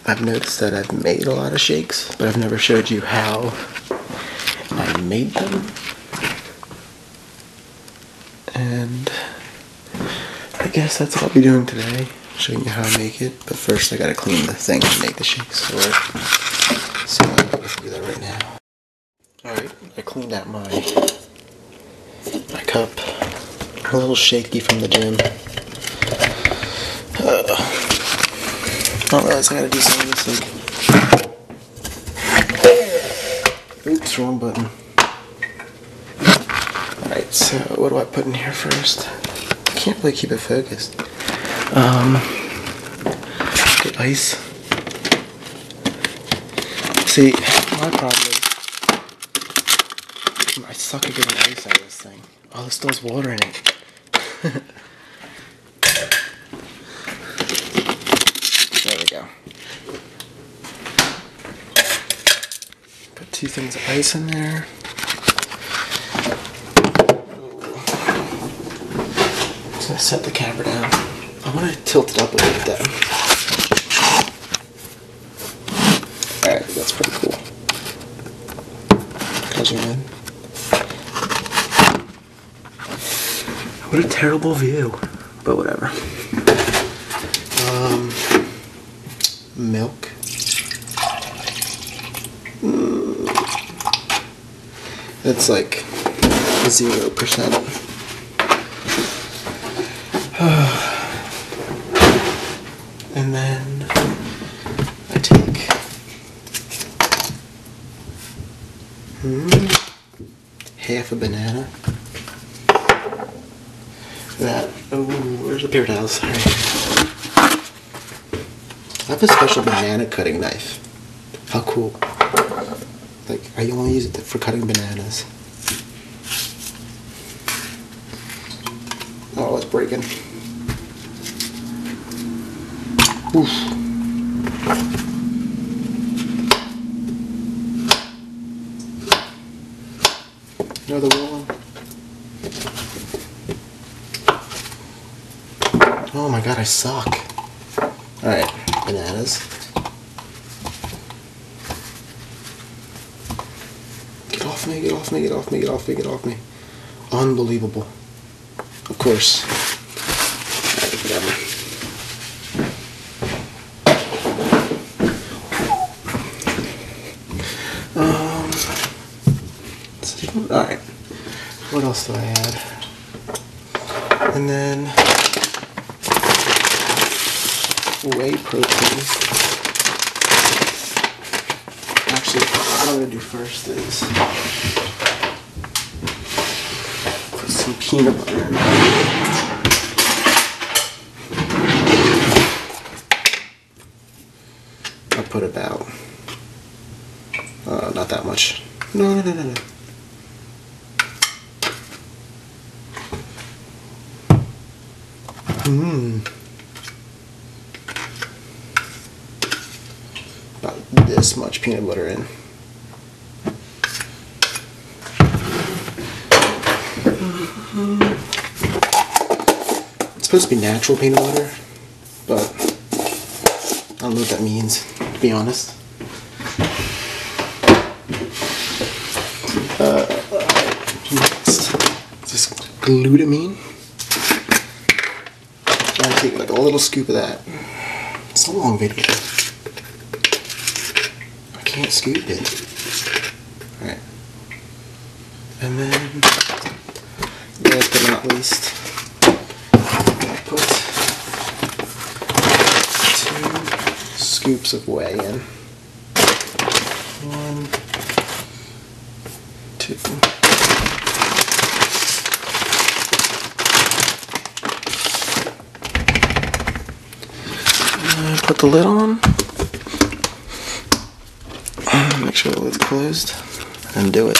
I've noticed that I've made a lot of shakes, but I've never showed you how I made them. And I guess that's what I'll be doing today, showing you how I make it. But first I gotta clean the thing to make the shakes for it. So I'm gonna do that right now. Alright, I cleaned out my cup. A little shaky from the gym. I realize I gotta do something this week. Oops, wrong button. Alright, so what do I put in here first? I can't really keep it focused. Get ice. See, my problem is I suck at getting ice out of this thing. Oh, there's still water in it. There we go. Put 2 things of ice in there. Just gonna set the camera down. I want to tilt it up a little bit though. Alright, that's pretty cool. Zoom in. What a terrible view, but whatever. Milk. It's like 0%. And then I take half a banana. That, oh, where's the paper towels? Sorry. I have a special banana cutting knife. How cool. Like, I only use it for cutting bananas. Oh, it's breaking. Oof. Another one. Oh my god, I suck. Alright, bananas. Get off me, get off me, get off me, get off me, get off me. Unbelievable. Of course. Alright, whatever. Alright. What else do I add? And then whey protein. Actually, what I'm going to do first is put some peanut butter in there. I'll put about, not that much. No. About this much peanut butter in. It's supposed to be natural peanut butter, but I don't know what that means, to be honest. Next, just glutamine. I take like a little scoop of that. It's a long video. I can't scoop it. Alright. And then, last but not least, I put 2 scoops of whey in. 1, 2. Put the lid on. Make sure the lid's closed. And do it.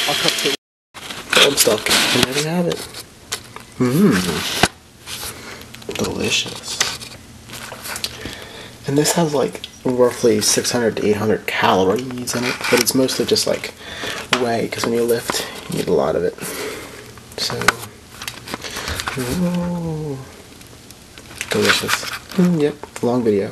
I'll cut the I'm stuck. And there we have it. Delicious. And this has like roughly 600 to 800 calories in it, but it's mostly just like whey, because when you lift, you need a lot of it. So Whoa. Delicious. Yep, long video.